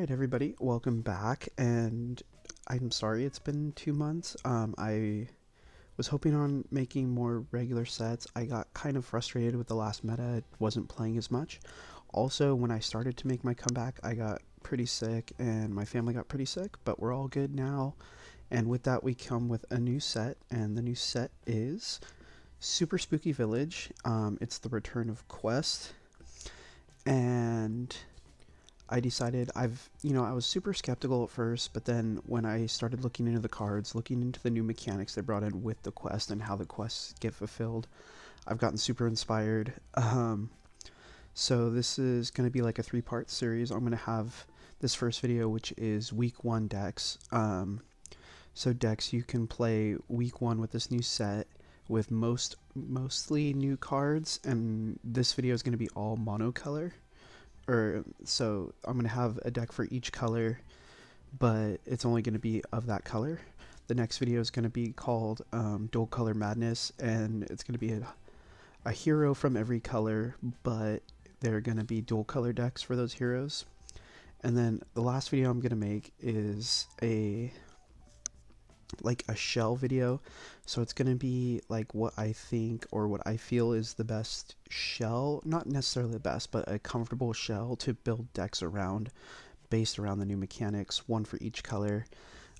Alright everybody, welcome back, and I'm sorry it's been 2 months. I was hoping on making more regular sets. I got kind of frustrated with the last meta, it wasn't playing as much. Also, when I started to make my comeback, I got pretty sick and my family got pretty sick, but we're all good now. And with that we come with a new set, and the new set is Super Spooky Village. It's the return of Quest, and I decided I was super skeptical at first, but then when I started looking into the cards, looking into the new mechanics they brought in with the quest and how the quests get fulfilled, I've gotten super inspired. So this is going to be like a 3-part series. I'm going to have this first video, which is week 1 decks. So decks you can play week 1 with this new set with mostly new cards, and this video is going to be all monocolor. So I'm going to have a deck for each color, but it's only going to be of that color. The next video is going to be called Dual Color Madness, and it's going to be a hero from every color, but they're going to be dual color decks for those heroes. And then the last video I'm going to make is a shell video, so it's going to be like what I think or what I feel is the best shell, not necessarily the best, but a comfortable shell to build decks around, based around the new mechanics, one for each color,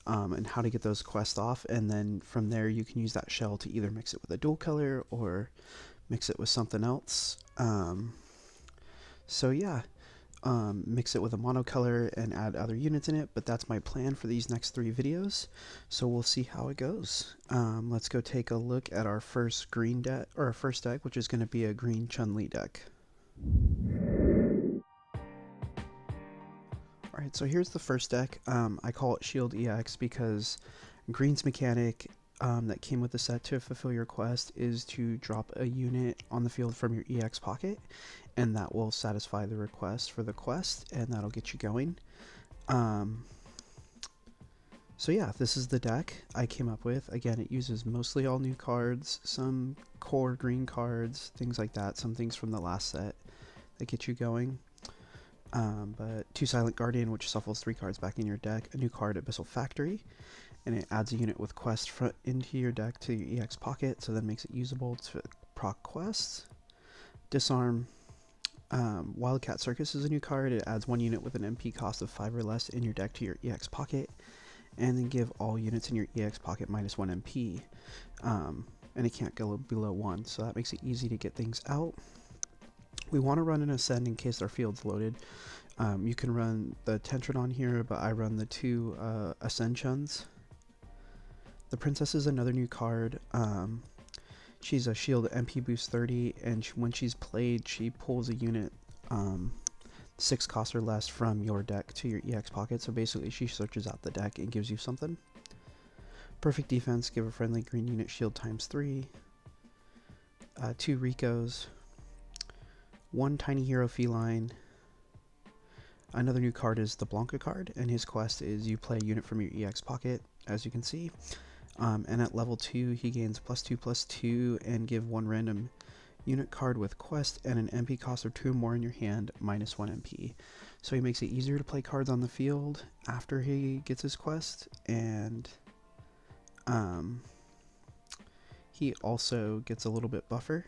and how to get those quests off. And then from there you can use that shell to either mix it with a dual color or mix it with something else. So yeah, mix it with a monocolor and add other units in it, but that's my plan for these next 3 videos, so we'll see how it goes. Let's go take a look at our first green deck, or our first deck, which is going to be a green Chun-Li deck. Alright, so here's the first deck. I call it Shield EX because green's mechanic that came with the set to fulfill your quest is to drop a unit on the field from your EX pocket, and that will satisfy the request for the quest, and that'll get you going. So yeah, this is the deck I came up with. Again, it uses mostly all new cards, some core green cards, things like that, some things from the last set that get you going. But 2 Silent Guardian, which shuffles 3 cards back in your deck, a new card, Abyssal Factory, and it adds a unit with quest into your deck to your EX pocket, so that makes it usable to proc quests. Disarm. Wildcat Circus is a new card. It adds 1 unit with an MP cost of 5 or less in your deck to your EX pocket, and then give all units in your EX pocket -1 MP. And it can't go below 1, so that makes it easy to get things out. We want to run an Ascend in case our field's loaded. You can run the Tentron here, but I run the 2 Ascend Chuns. The Princess is another new card. She's a shield MP boost 30, and when she's played, she pulls a unit 6 cost or less from your deck to your EX pocket, so basically she searches out the deck and gives you something. Perfect Defense, give a friendly green unit shield ×3. 2 Ricos. 1 Tiny Hero Feline. Another new card is the Blanca card, and his quest is you play a unit from your EX pocket, as you can see. And at level 2 he gains +2/+2 and give 1 random unit card with quest and an MP cost of 2 or more in your hand -1 MP. So he makes it easier to play cards on the field after he gets his quest, and he also gets a little bit buffer.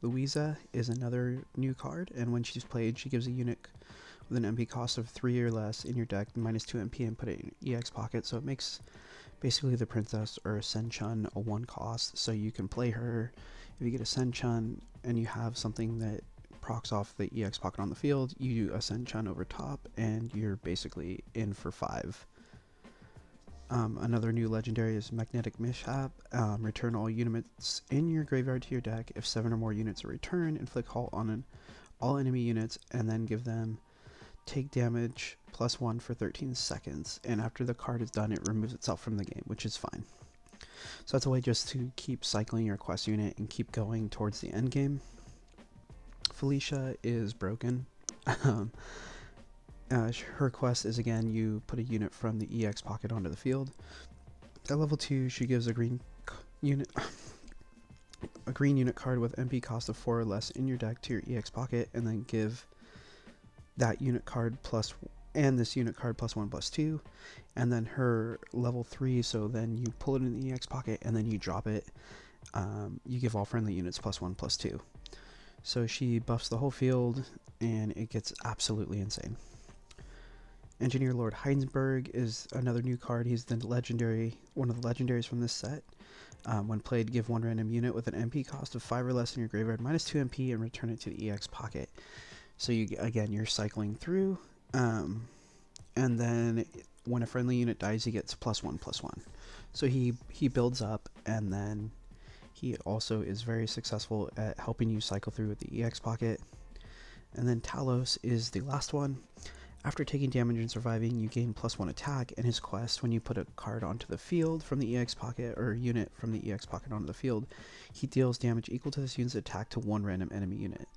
Louisa is another new card, and when she's played, she gives a unit with an MP cost of 3 or less in your deck -2 MP and put it in your EX pocket, so it makes basically the Princess or Ascend Chun a 1 cost, so you can play her. If you get Ascend Chun and you have something that procs off the EX pocket on the field, you do Ascend Chun over top and you're basically in for 5. Another new legendary is Magnetic Mishap. Return all units in your graveyard to your deck. If 7 or more units are returned, inflict halt on all enemy units, and then give them take damage +1 for 13 seconds. And after the card is done, it removes itself from the game, which is fine. So that's a way just to keep cycling your quest unit and keep going towards the end game. Felicia is broken. Her quest is, again, you put a unit from the EX pocket onto the field. At level 2, she gives a green unit card with MP cost of 4 or less in your deck to your EX pocket, and then give that unit card plus, and this unit card +1/+2, and then her level 3, so then you pull it in the EX pocket and then you drop it. You give all friendly units +1/+2. So she buffs the whole field, and it gets absolutely insane. Engineer Lord Heinsberg is another new card. He's the legendary, one of the legendaries from this set. When played, give one random unit with an MP cost of 5 or less in your graveyard -2 MP and return it to the EX pocket. So you're cycling through, and then when a friendly unit dies, he gets +1/+1. So he builds up, and then he also is very successful at helping you cycle through with the EX pocket. And then Talos is the last one. After taking damage and surviving, you gain +1 attack, and his quest, when you put a card onto the field from the EX pocket, or a unit from the EX pocket onto the field, he deals damage equal to this unit's attack to one random enemy unit.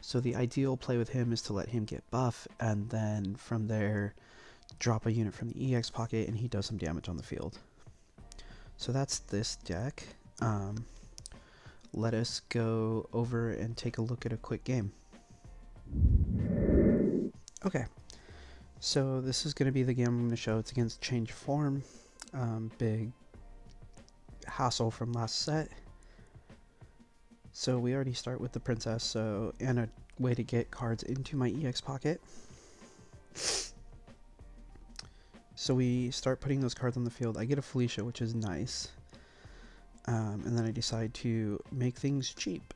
So the ideal play with him is to let him get buff, and then from there, drop a unit from the EX pocket, and he does some damage on the field. So that's this deck. Let us go over and take a look at a quick game. Okay. So this is going to be the game I'm going to show. It's against Change Form. Big hassle from last set. So we already start with the Princess, and a way to get cards into my EX pocket. So we start putting those cards on the field. I get a Felicia, which is nice. And then I decide to make things cheap.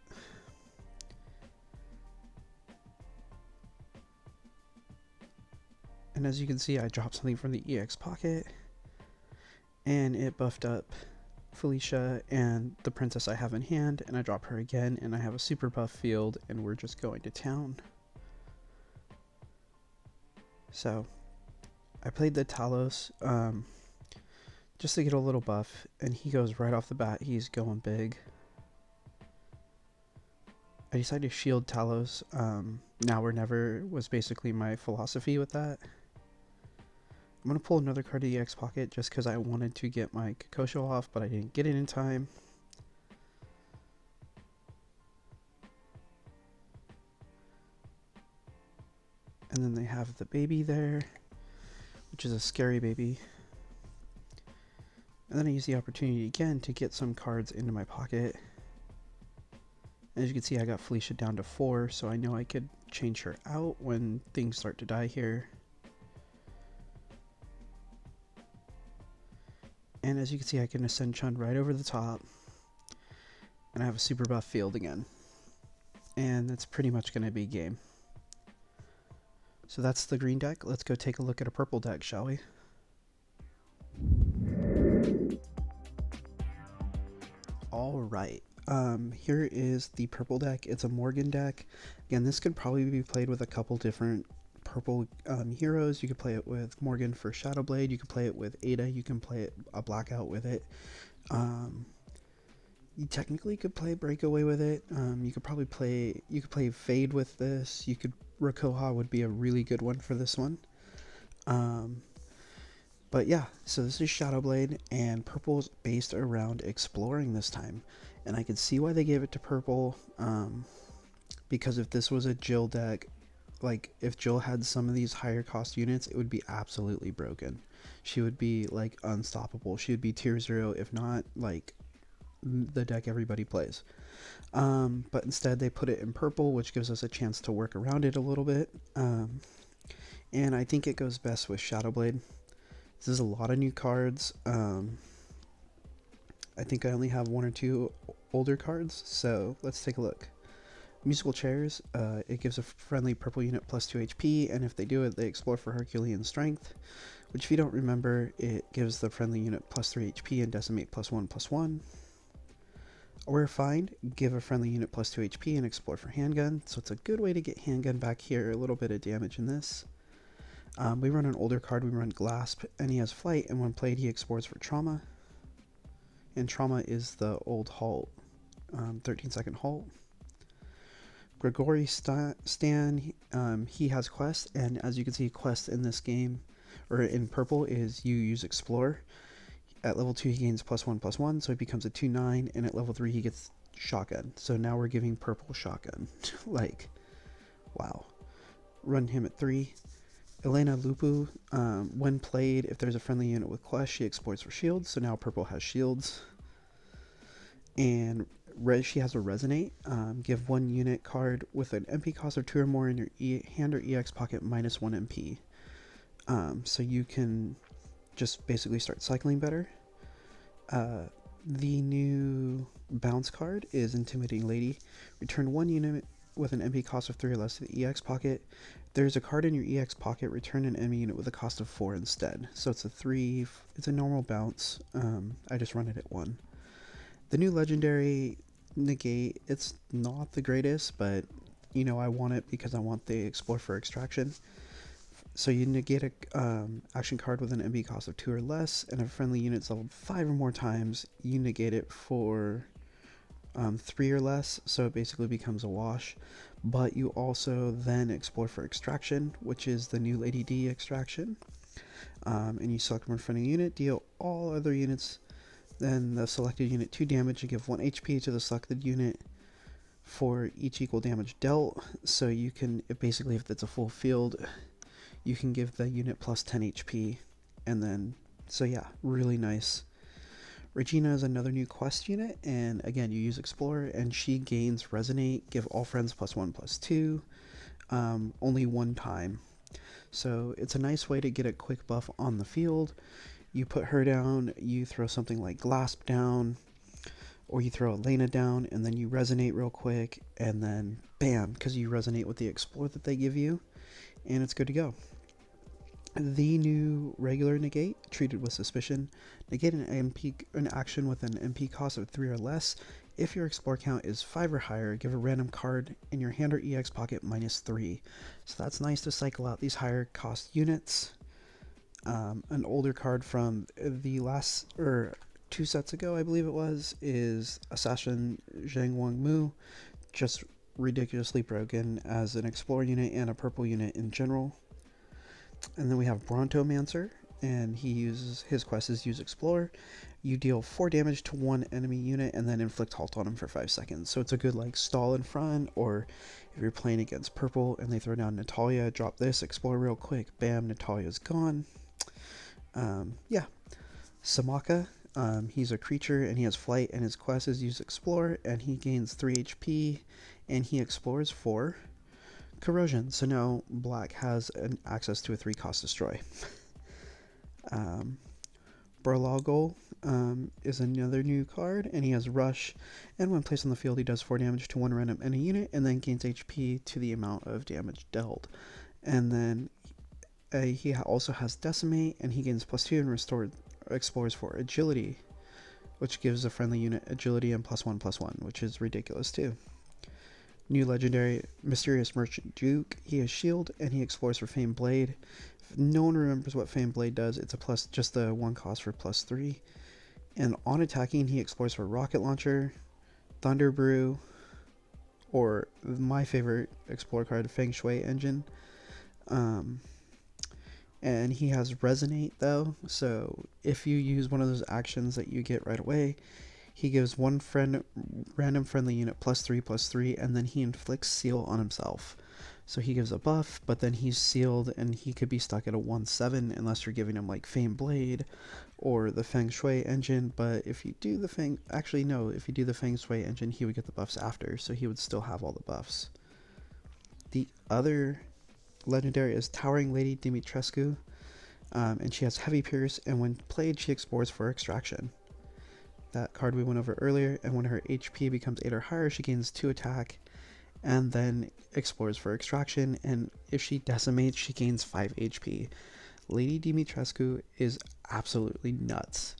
And as you can see, I dropped something from the EX pocket, and it buffed up Felicia and the Princess I have in hand, and I drop her again, and I have a super buff field, and we're just going to town. So I played the Talos just to get a little buff, and he goes right off the bat, he's going big. I decided to shield Talos. Now or never was basically my philosophy with that. I'm going to pull another card to the EX pocket just because I wanted to get my Kokosho off, but I didn't get it in time. And then they have the baby there, which is a scary baby. And then I use the opportunity again to get some cards into my pocket. As you can see, I got Felicia down to 4, so I know I could change her out when things start to die here. And as you can see, I can ascend Chun right over the top. And I have a super buff field again. And that's pretty much going to be game. So that's the green deck. Let's go take a look at a purple deck, shall we? Alright. Here is the purple deck. It's a Morgan deck. Again, this could probably be played with a couple different purple heroes. You could play it with Morgan for Shadowblade. You could play it with Ada. You can play a Blackout with it. You technically could play Breakaway with it. You could probably play. You could play Fade with this. You could. Rakoha would be a really good one for this one. But yeah, so this is Shadowblade, and purple's based around exploring this time. And I can see why they gave it to purple, because if this was a Jill deck, like if Jill had some of these higher cost units, it would be absolutely broken. She would be like unstoppable. She would be tier 0, if not like the deck everybody plays. But instead they put it in purple, which gives us a chance to work around it a little bit. And I think it goes best with Shadowblade. This is a lot of new cards. I think I only have 1 or 2 older cards, so let's take a look. Musical Chairs, it gives a friendly purple unit +2 HP, and if they do it, they explore for Herculean Strength, which if you don't remember, it gives the friendly unit +3 HP and Decimate +1/+1. Aware Find, give a friendly unit +2 HP and explore for Handgun, so it's a good way to get Handgun back here, a little bit of damage in this. We run an older card, we run Glasp, and he has Flight, and when played he explores for Trauma. And Trauma is the old halt, 13-second halt. Gregory Stan, he has Quest, and as you can see, Quest in this game, or in purple, is you use Explore. At level 2 he gains +1/+1, so he becomes a 2/9, and at level 3 he gets Shotgun. So now we're giving purple Shotgun. Like, wow. run him at 3. Elena Lupu, when played, if there's a friendly unit with Quest, she explores for shields, so now purple has shields. And she has a Resonate. Give one unit card with an MP cost of 2 or more in your hand or EX pocket minus 1 MP. So you can just basically start cycling better. The new bounce card is Intimidating Lady. Return one unit with an MP cost of 3 or less to the EX pocket. If there's a card in your EX pocket, return an enemy unit with a cost of 4 instead. So it's a 3, it's a normal bounce. I just run it at 1. The new legendary negate, it's not the greatest, but you know, I want it because I want the Explore for Extraction. So you negate a action card with an MP cost of 2 or less, and if a friendly unit's leveled 5 or more times, you negate it for 3 or less, so it basically becomes a wash. But you also then explore for Extraction, which is the new Lady D extraction. And you select one friendly unit, deal all other units, then the selected unit 2 damage, and give 1 HP to the selected unit for each equal damage dealt. So you can, basically if it's a full field, you can give the unit plus 10 HP, and then, so yeah, really nice. Regina is another new quest unit, and again, you use Explorer, and she gains Resonate, give all friends +1/+2, only one time. So it's a nice way to get a quick buff on the field. You put her down, you throw something like Glasp down, or you throw Elena down, and then you Resonate real quick, and then bam, because you Resonate with the Explore that they give you, and it's good to go. The new regular negate, treated with suspicion. Negate an action with an MP cost of 3 or less. If your explore count is 5 or higher, give a random card in your hand or EX pocket -3. So that's nice to cycle out these higher cost units. An older card from the last, or 2 sets ago, I believe it was, is Assassin Zhang Wang Mu. Just ridiculously broken as an explore unit and a purple unit in general. And then we have Brontomancer, and his quest is use Explore. You deal 4 damage to one enemy unit and then inflict halt on him for 5 seconds. So it's a good like stall in front, or if you're playing against purple and they throw down Natalia, drop this, Explore real quick, bam, Natalia's gone. Yeah. Samaka, he's a creature and he has flight, and his quest is use Explore, and he gains 3 HP and he explores for Corrosion. So now black has an access to a 3-cost destroy. Barlogol is another new card, and he has Rush, and when placed on the field he does 4 damage to one random enemy unit and then gains HP to the amount of damage dealt. And then he also has Decimate, and he gains +2 and explores for Agility, which gives a friendly unit Agility and +1/+1, which is ridiculous too. New legendary, Mysterious Merchant Duke. He has Shield, and he explores for Famed Blade. If no one remembers what Famed Blade does, it's just a 1 cost for +3. And on attacking, he explores for Rocket Launcher, Thunder Brew, or my favorite explore card, Feng Shui Engine. And he has Resonate though, so if you use one of those actions that you get right away, he gives one random friendly unit +3/+3, and then he inflicts Seal on himself. So he gives a buff, but then he's sealed, and he could be stuck at a 1/7 unless you're giving him like Famed Blade or the Feng Shui Engine. But if you do the if you do the Feng Shui Engine, he would get the buffs after, so he would still have all the buffs. The other legendary is Towering Lady Dimitrescu, and she has Heavy Pierce, and when played, she explores for Extraction. That card we went over earlier, and when her HP becomes 8 or higher, she gains 2 attack, and then explores for Extraction, and if she decimates, she gains 5 HP. Lady Dimitrescu is absolutely nuts.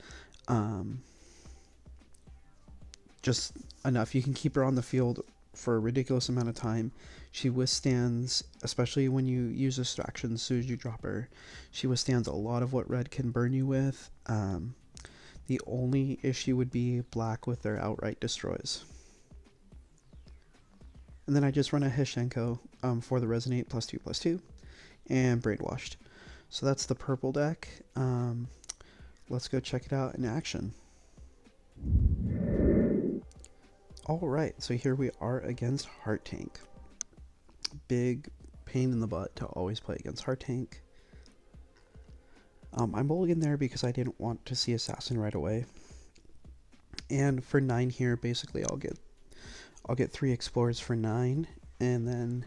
Just enough. You can keep her on the field for a ridiculous amount of time. She withstands, especially when you use distraction as soon as you drop her, she withstands a lot of what red can burn you with. The only issue would be black with their outright destroys. And then I just run a Hishenko for the Resonate +2/+2 and Brainwashed. So that's the purple deck. Let's go check it out in action. Alright, so here we are against Heart Tank. Big pain in the butt to always play against Heart Tank. I mulligan there because I didn't want to see Assassin right away. And for 9 here, basically I'll get 3 Explorers for 9, and then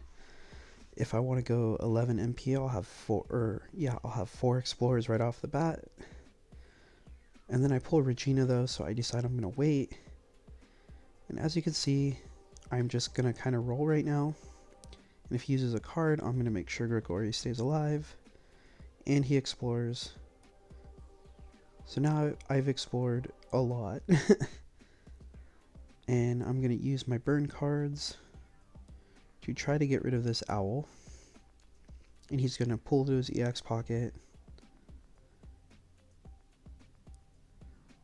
if I want to go 11 MP, I'll have 4 Explorers right off the bat. And then I pull Regina though, so I decide I'm going to wait. And as you can see, I'm just going to kind of roll right now. And if he uses a card, I'm going to make sure Gregory stays alive. And he explores. So now I've explored a lot. And I'm going to use my burn cards to try to get rid of this owl. And he's going to pull to his EX pocket.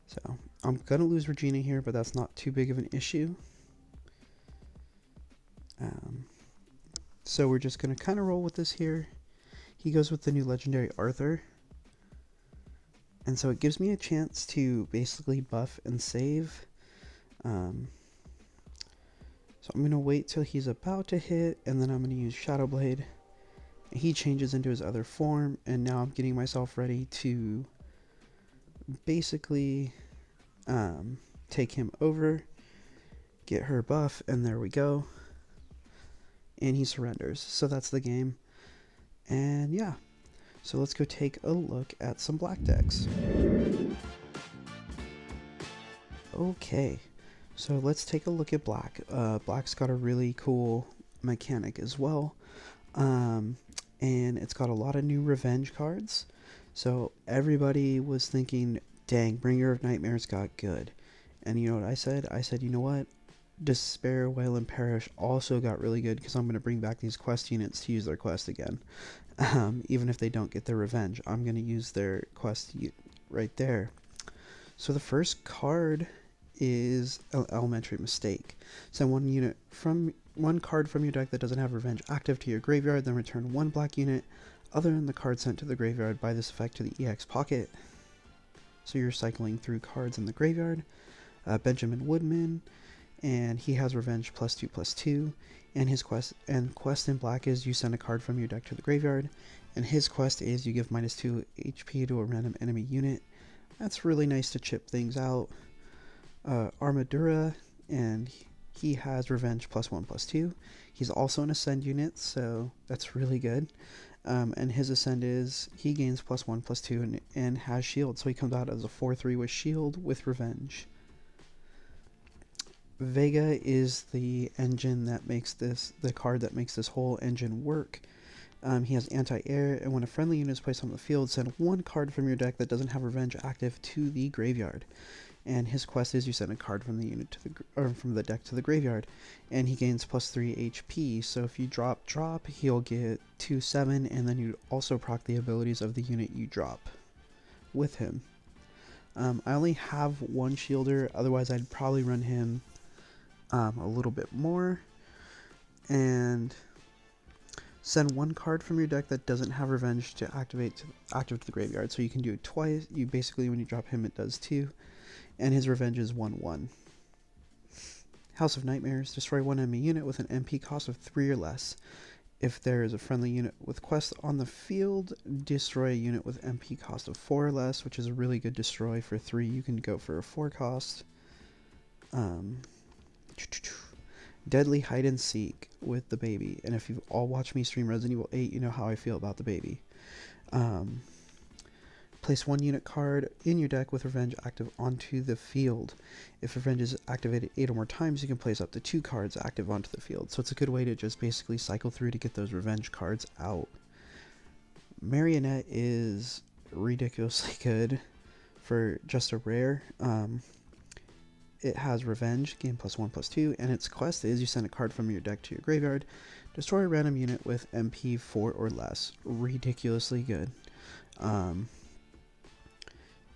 So I'm going to lose Regina here, but that's not too big of an issue. So we're just going to kind of roll with this here. He goes with the new legendary Arthur. And so it gives me a chance to basically buff and save. So I'm going to wait till he's about to hit, and then I'm going to use Shadow Blade. He changes into his other form, and now I'm getting myself ready to basically take him over, get her buff, and there we go. And he surrenders. So that's the game. And yeah, so let's go take a look at some black decks. Okay, so let's take a look at black. Black's got a really cool mechanic as well. And it's got a lot of new revenge cards. So everybody was thinking, dang, Bringer of Nightmares got good. And you know what I said? I said, you know what? Despair, Wail, and Perish also got really good because I'm going to bring back these quest units to use their quest again. Even if they don't get their revenge, I'm going to use their quest right there. So the first card is Elementary Mistake. Send one card from your deck that doesn't have revenge active to your graveyard, then return 1 black unit other than the card sent to the graveyard by this effect to the EX pocket. So you're cycling through cards in the graveyard. Benjamin Woodman, and he has revenge +2/+2, and his quest in black is you send a card from your deck to the graveyard, and his quest is you give -2 HP to a random enemy unit. That's really nice to chip things out. Armadura, and he has revenge +1/+2. He's also an ascend unit, so that's really good. And his ascend is he gains +1/+2 and has shield, so he comes out as a 4/3 with shield with revenge. Vega is the engine that makes the card that makes this whole engine work. He has anti-air, and when a friendly unit is placed on the field, send 1 card from your deck that doesn't have revenge active to the graveyard. And his quest is you send a card from the unit from the deck to the graveyard, and he gains +3 HP. So if you drop, he'll get 2/7, and then you also proc the abilities of the unit you drop with him. I only have 1 shielder, otherwise I'd probably run him a little bit more, and send 1 card from your deck that doesn't have revenge to active to the graveyard. So you can do it twice. You basically, when you drop him, it does 2, and his revenge is 1/1. House of Nightmares, destroy 1 enemy unit with an MP cost of 3 or less. If there is a friendly unit with quest on the field, destroy a unit with MP cost of 4 or less, which is a really good destroy for 3. You can go for a 4 cost. Deadly Hide and Seek with the baby, and if you all watch me stream Resident Evil 8, you know how I feel about the baby. Place 1 unit card in your deck with revenge active onto the field. If revenge is activated 8 or more times, you can place up to 2 cards active onto the field. So it's a good way to just basically cycle through to get those revenge cards out. Marionette is ridiculously good for just a rare. It has revenge, gain +1/+2, and its quest is you send a card from your deck to your graveyard, destroy a random unit with MP 4 or less. Ridiculously good.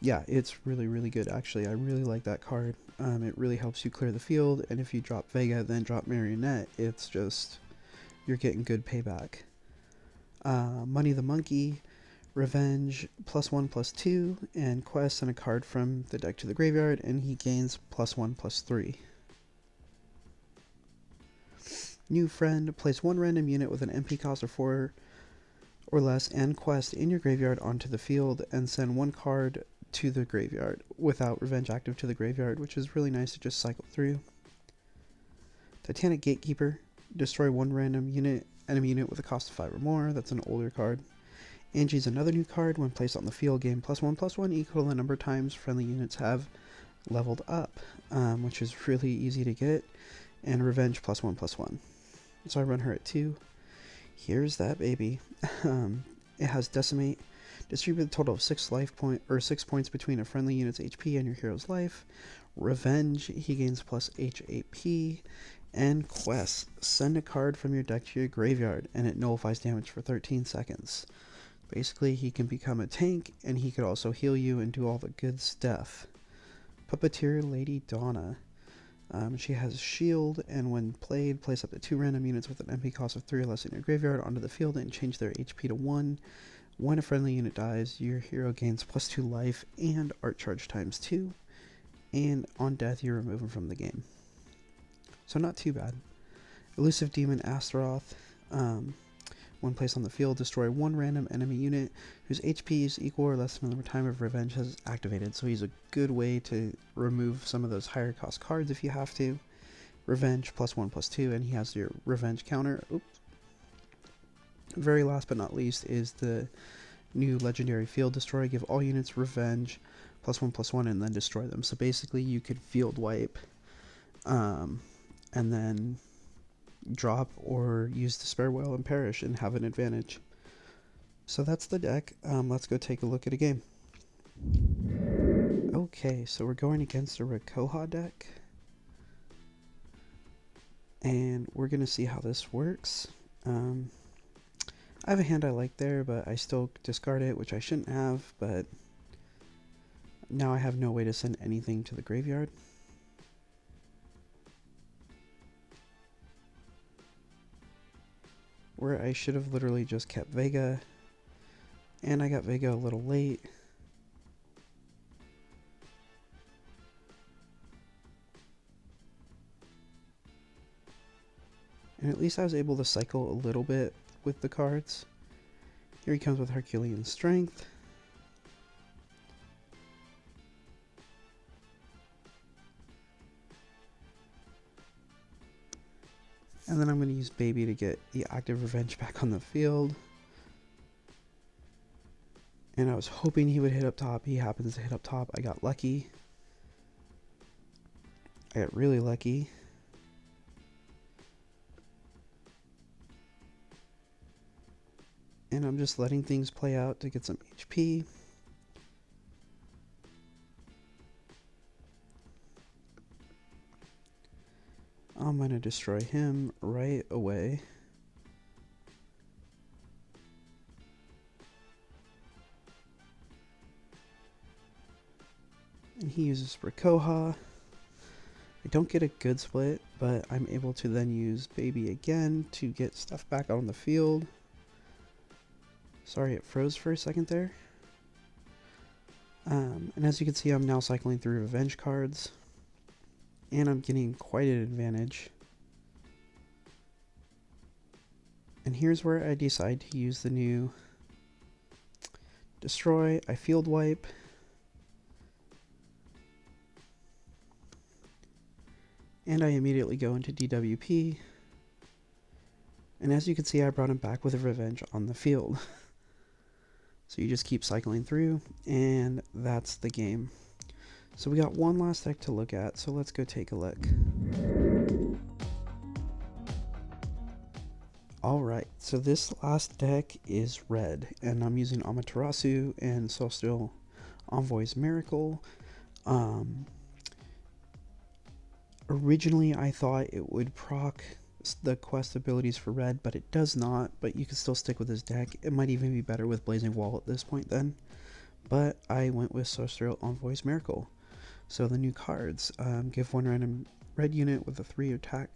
Yeah, it's really, really good, actually. I really like that card. It really helps you clear the field, and if you drop Vega, then drop Marionette, it's just, you're getting good payback. Money the Monkey, revenge +1/+2, and quest, send a card from the deck to the graveyard, and he gains +1/+3. New friend, place one random unit with an MP cost of 4 or less and quest in your graveyard onto the field, and send one card to the graveyard without revenge active to the graveyard, which is really nice to just cycle through. Titanic Gatekeeper, destroy one random enemy unit with a cost of 5 or more. That's an older card. Angie's another new card. When placed on the field, gain +1/+1 equal to the number of times friendly units have leveled up, which is really easy to get. And Revenge +1/+1. So I run her at 2. Here's that baby. It has Decimate. Distribute a total of 6 points between a friendly unit's HP and your hero's life. Revenge, he gains +H AP. And Quest, send a card from your deck to your graveyard, and it nullifies damage for 13 seconds. Basically, he can become a tank, and he could also heal you and do all the good stuff. Puppeteer Lady Donna. She has Shield, and when played, place up to 2 random units with an MP cost of 3 or less in your graveyard onto the field and change their HP to 1. When a friendly unit dies, your hero gains +2 life and art charge ×2. And on death, you remove him from the game. So not too bad. Elusive Demon Astaroth. When placed on the field, destroy one random enemy unit whose HP is equal or less than the time of Revenge has activated. So he's a good way to remove some of those higher cost cards if you have to. Revenge +1/+2, and he has your Revenge counter. Oops. Very last but not least is the new legendary Field Destroy. Give all units Revenge +1/+1 and then destroy them. So basically you could field wipe and then drop or use Despair Whale and perish and have an advantage. So that's the deck. Let's go take a look at a game. Okay, so we're going against a Rakoha deck. And we're going to see how this works. I have a hand I like there, but I still discard it, which I shouldn't have, but now I have no way to send anything to the graveyard. Where I should have literally just kept Vega, and I got Vega a little late. And at least I was able to cycle a little bit with the cards. Here he comes with Herculean Strength. And then I'm going to use Baby to get the active Revenge back on the field. And I was hoping he would hit up top. He happens to hit up top. I got lucky. I got really lucky. And I'm just letting things play out to get some HP. I'm going to destroy him right away. And he uses Rakoha. I don't get a good split, but I'm able to then use Baby again to get stuff back out on the field. Sorry, it froze for a second there. And as you can see, I'm now cycling through Revenge cards. And I'm getting quite an advantage. And here's where I decide to use the new Destroy. I field wipe. And I immediately go into DWP. And as you can see, I brought him back with a Revenge on the field. So you just keep cycling through, and that's the game. So we got one last deck to look at, so let's go take a look. Alright, so this last deck is red, and I'm using Amaterasu and Celestial Envoy's Miracle. Originally I thought it would proc the quest abilities for red, but it does not, but you can still stick with this deck. It might even be better with Blazing Wall at this point then, but I went with Celestial Envoy's Miracle. So the new cards, give one random red unit with a 3 attack,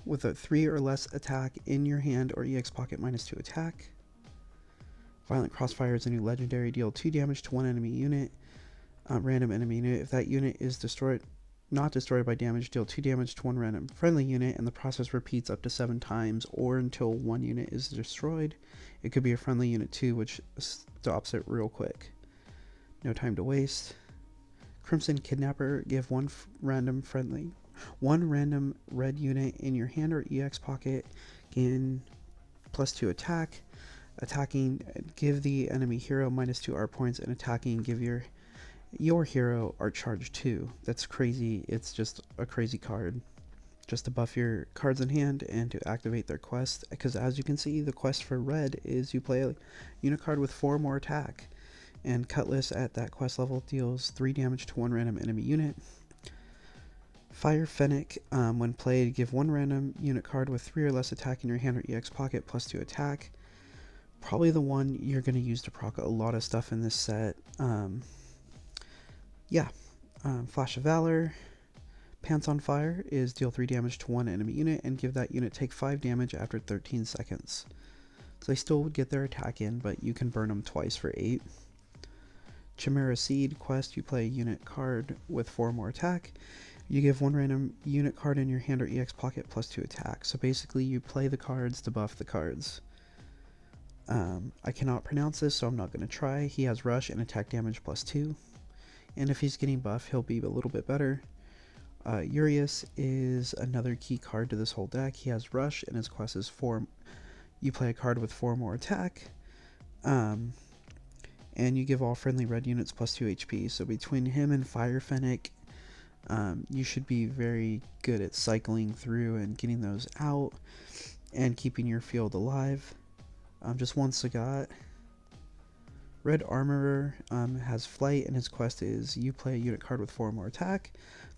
with a 3 or less attack in your hand or EX pocket -2 attack. Violent Crossfire is a new legendary, deal 2 damage to one enemy unit, random enemy unit. If that unit is destroyed not destroyed by damage, deal 2 damage to one random friendly unit, and the process repeats up to 7 times or until one unit is destroyed. It could be a friendly unit too, which stops it real quick. No time to waste. Crimson Kidnapper, give one random red unit in your hand or EX pocket, gain +2 attack. Attacking, give the enemy hero -2 art points, and attacking, give your hero art charge 2. That's crazy. It's just a crazy card. Just to buff your cards in hand and to activate their quest. Because as you can see, the quest for red is you play a unit card with 4 more attack. And Cutlass at that quest level deals 3 damage to one random enemy unit. Fire Fennec, when played, give one random unit card with 3 or less attack in your hand or EX pocket +2 attack. Probably the one you're going to use to proc a lot of stuff in this set. Flash of Valor. Pants on Fire is deal 3 damage to one enemy unit and give that unit take 5 damage after 13 seconds. So they still would get their attack in, but you can burn them twice for 8. Chimera Seed quest, you play a unit card with 4 more attack. You give one random unit card in your hand or EX pocket +2 attack. So basically you play the cards to buff the cards. I cannot pronounce this, so I'm not going to try. He has rush and attack damage +2. And if he's getting buff, he'll be a little bit better. Urias is another key card to this whole deck. He has rush and his quest is 4. You play a card with 4 more attack. And you give all friendly red units +2 HP. So between him and Fire Fennec, you should be very good at cycling through and getting those out and keeping your field alive. Just one Sagat. Red Armorer has flight, and his quest is you play a unit card with 4 more attack.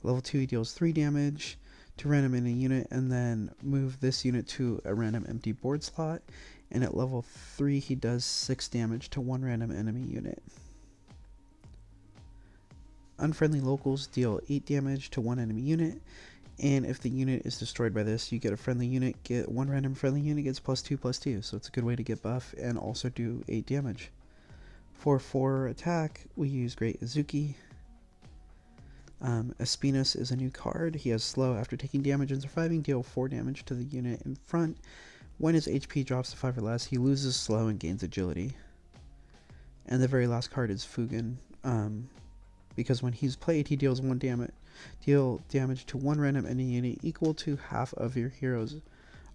Level 2, he deals 3 damage to random in a unit, and then move this unit to a random empty board slot. And at level 3, he does 6 damage to one random enemy unit. Unfriendly Locals deal 8 damage to one enemy unit. And if the unit is destroyed by this, you get a friendly unit, one random friendly unit gets +2/+2, so it's a good way to get buff and also do 8 damage. For 4 attack, we use Great Azuki. Espinas is a new card. He has slow. After taking damage and surviving, deal 4 damage to the unit in front. When his HP drops to 5 or less, he loses slow and gains agility. And the very last card is Fugen, because when he's played, he deals deal damage to one random enemy unit equal to half of your hero's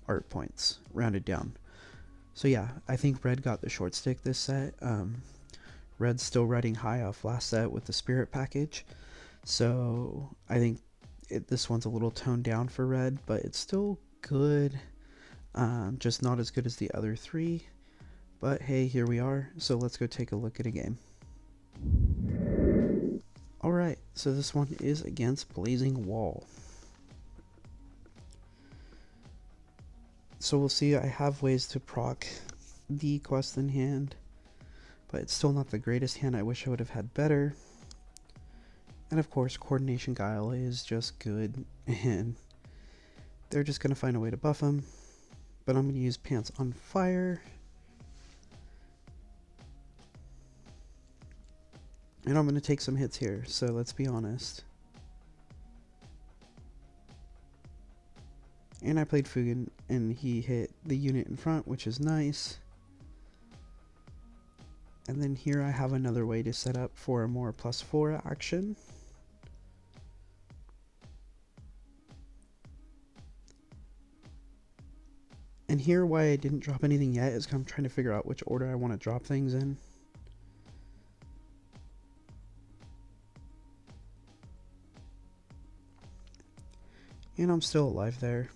art points, rounded down. So yeah, I think Red got the short stick this set. Red's still riding high off last set with the Spirit package, so I think this one's a little toned down for Red, but it's still good, just not as good as the other 3. But hey, here we are, so let's go take a look at a game. Alright, so this one is against Blazing Wall. So we'll see, I have ways to proc the quest in hand, but it's still not the greatest hand. I wish I would have had better. And of course, Coordination Guile is just good, and they're just going to find a way to buff him. But I'm going to use Pants on Fire. And I'm going to take some hits here, so let's be honest. And I played Fugen, and he hit the unit in front, which is nice. And then here I have another way to set up for a more +4 action. And here why I didn't drop anything yet is because I'm trying to figure out which order I want to drop things in. And I'm still alive there.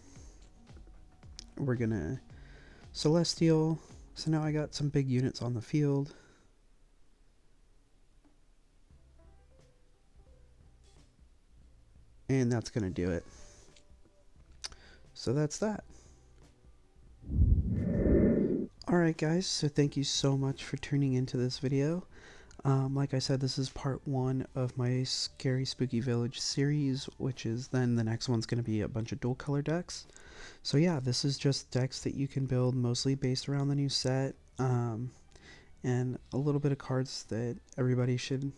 We're gonna Celestial. So now I got some big units on the field. And that's gonna do it. So that's that. Alright guys, so thank you so much for tuning into this video. Like I said, this is part 1 of my Scary Spooky Village series, which is then the next one's going to be a bunch of dual color decks. So yeah, this is just decks that you can build mostly based around the new set, and a little bit of cards that everybody should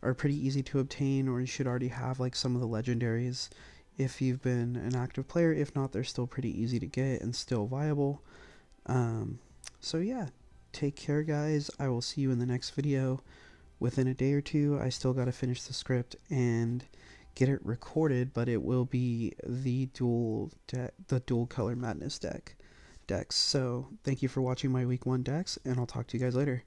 are pretty easy to obtain, or you should already have like some of the legendaries if you've been an active player. If not, they're still pretty easy to get and still viable. So yeah, take care guys. I will see you in the next video within a day or two. I still got to finish the script and get it recorded, but it will be the dual color madness decks. So thank you for watching my week 1 decks, and I'll talk to you guys later.